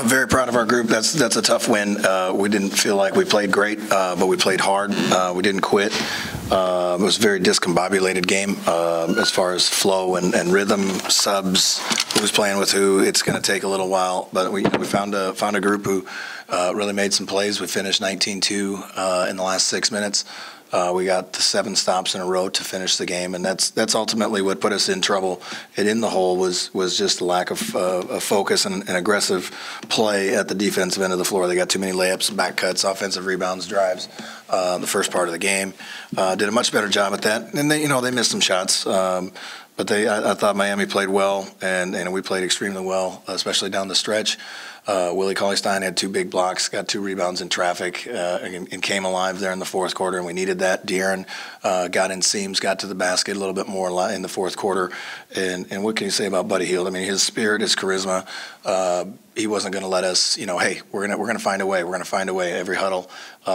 Very proud of our group. That's a tough win. We didn't feel like we played great, but we played hard. We didn't quit. It was a very discombobulated game as far as flow and rhythm, subs, who's playing with who. It's going to take a little while, but we found a group who really made some plays. We finished 19-2 in the last 6 minutes. We got the 7 stops in a row to finish the game, and that's ultimately what put us in trouble and in the hole was just a lack of focus and aggressive play at the defensive end of the floor. They got too many layups, back cuts, offensive rebounds, drives. The first part of the game did a much better job at that, and they missed some shots. But I thought Miami played well, and we played extremely well, especially down the stretch. Willie Cauley-Stein had 2 big blocks, got 2 rebounds in traffic, and came alive there in the fourth quarter, and we needed that. De'Aaron got in seams, got to the basket a little bit more in the fourth quarter. And what can you say about Buddy Hield? I mean, his spirit, his charisma, he wasn't going to let us, hey, we're gonna find a way. We're going to find a way every huddle.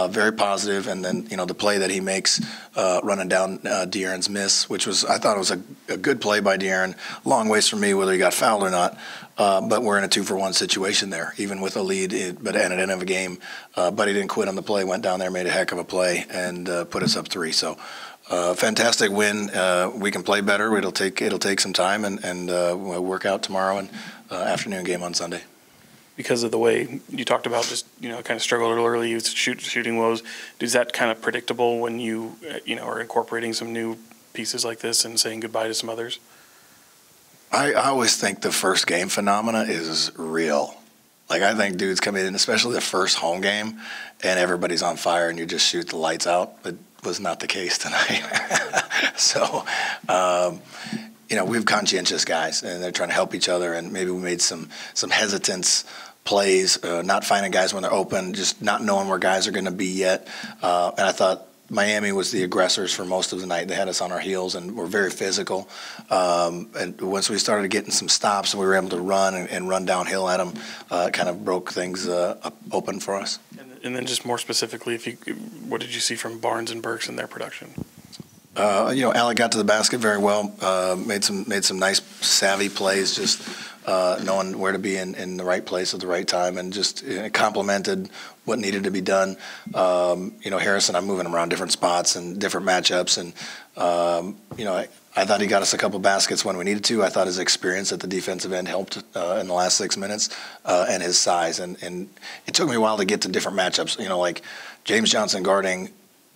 Very positive, and then the play that he makes running down De'Aaron's miss, which I thought it was a good play by De'Aaron. Long ways from me whether he got fouled or not, but we're in a 2-for-1 situation there, even with a lead. But at the end of a game, Buddy didn't quit on the play, went down there, made a heck of a play, and put us up 3. So. Fantastic win. We can play better. It'll take some time, and we'll work out tomorrow and afternoon game on Sunday. Because of the way you talked about, just kind of struggled early, you shooting woes. Is that kind of predictable when you are incorporating some new pieces like this and saying goodbye to some others? I always think the first game phenomena is real. Like, I think dudes come in, especially the first home game, and everybody's on fire, and you just shoot the lights out. It was not the case tonight. So, we have conscientious guys, and they're trying to help each other, and maybe we made some hesitance plays, not finding guys when they're open, just not knowing where guys are going to be yet. And I thought Miami was the aggressors for most of the night. They had us on our heels and were very physical. And once we started getting some stops and we were able to run and run downhill at them, it kind of broke things open for us. And then just more specifically, what did you see from Barnes and Burks in their production? Alec got to the basket very well, made some nice savvy plays, just knowing where to be in the right place at the right time, and just complemented what needed to be done. Harrison, I'm moving him around different spots and different matchups, and I thought he got us a couple baskets when we needed to. I thought his experience at the defensive end helped in the last 6 minutes, and his size, and it took me a while to get to different matchups. Like James Johnson guarding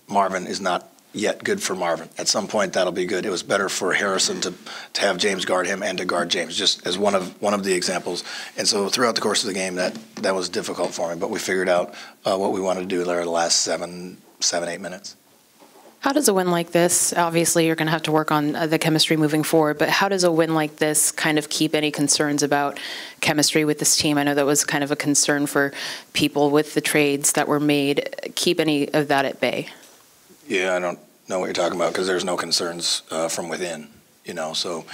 Marvin is not yet good for Marvin. At some point that'll be good. It was better for Harrison to have James guard him and to guard James, just as one of the examples. And so throughout the course of the game, that was difficult for me, but we figured out what we wanted to do there the last 7-8 minutes. How does a win like this, obviously you're going to have to work on the chemistry moving forward, but how does a win like this kind of keep any concerns about chemistry with this team? I know that was kind of a concern for people with the trades that were made. Keep any of that at bay? Yeah, I don't know what you're talking about because there's no concerns from within, So,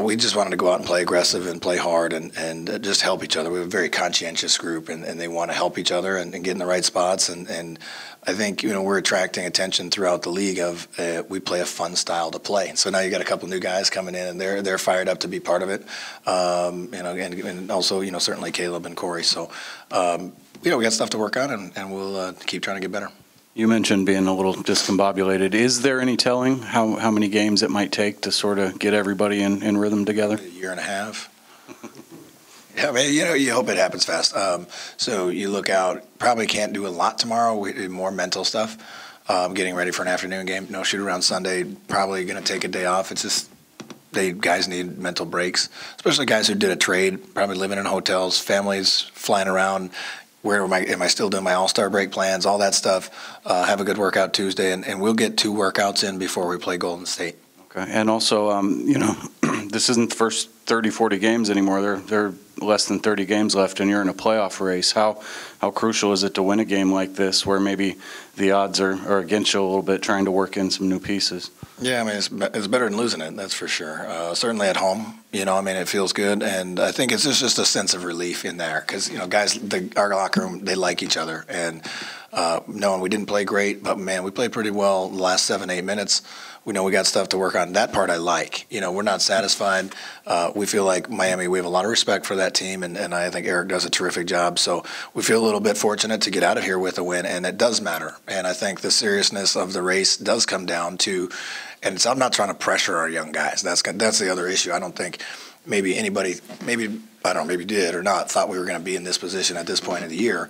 we just wanted to go out and play aggressive and play hard and just help each other. We have a very conscientious group, and they want to help each other and get in the right spots. And I think, we're attracting attention throughout the league of we play a fun style to play. So now you got a couple new guys coming in, and they're fired up to be part of it. And also, certainly Caleb and Corey. So, we got stuff to work on, and we'll keep trying to get better. You mentioned being a little discombobulated. Is there any telling how many games it might take to sort of get everybody in rhythm together? A year and a half. Yeah, I mean, you hope it happens fast. So you look out, probably can't do a lot tomorrow. We do more mental stuff, getting ready for an afternoon game. No shoot around Sunday, probably going to take a day off. It's just guys need mental breaks, especially guys who did a trade, probably living in hotels, families flying around. Where am I still doing my all-star break plans, all that stuff. Have a good workout Tuesday, and we'll get 2 workouts in before we play Golden State. Okay, and also, this isn't the first 30, 40 games anymore. There are less than 30 games left, and you're in a playoff race. How crucial is it to win a game like this where maybe the odds are against you a little bit, trying to work in some new pieces? Yeah, I mean, it's better than losing it, that's for sure. Certainly at home, it feels good, and I think it's just a sense of relief in there because, guys, our locker room, they like each other, and knowing we didn't play great, but, man, we played pretty well the last 7-8 minutes. We know we got stuff to work on. That part I like. We're not satisfied. We feel like Miami, we have a lot of respect for that team, and I think Eric does a terrific job. So we feel a little bit fortunate to get out of here with a win, and it does matter. And I think the seriousness of the race does come down to, and I'm not trying to pressure our young guys. That's the other issue. I don't think maybe anybody, I don't know, maybe did or not, thought we were going to be in this position at this point of the year.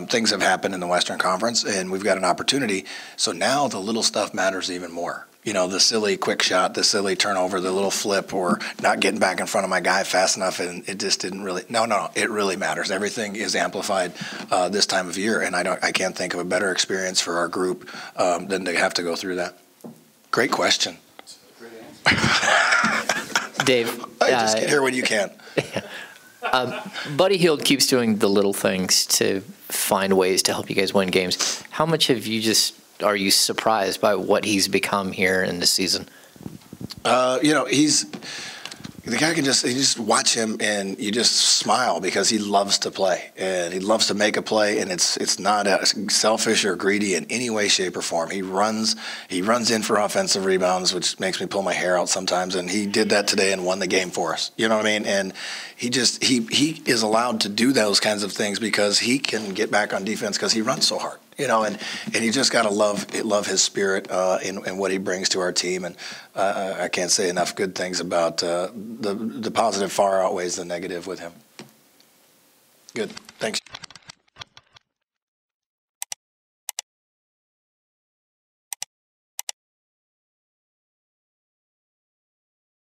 Things have happened in the Western Conference, and we've got an opportunity. So now the little stuff matters even more. The silly quick shot, the silly turnover, the little flip, or not getting back in front of my guy fast enough, and it just didn't really. No, it really matters. Everything is amplified this time of year, and I can't think of a better experience for our group than to have to go through that. Great question. Dave, I just get here when you can. Buddy Hield keeps doing the little things to find ways to help you guys win games. How much are you surprised by what he's become here in this season? He's the guy you just watch him and you just smile because he loves to play and he loves to make a play, and it's not selfish or greedy in any way, shape, or form. He runs in for offensive rebounds, which makes me pull my hair out sometimes, and he did that today and won the game for us. You know what I mean? And he is allowed to do those kinds of things because he can get back on defense because he runs so hard. And you just got to love his spirit and what he brings to our team. And I can't say enough good things about the positive far outweighs the negative with him. Good. Thanks.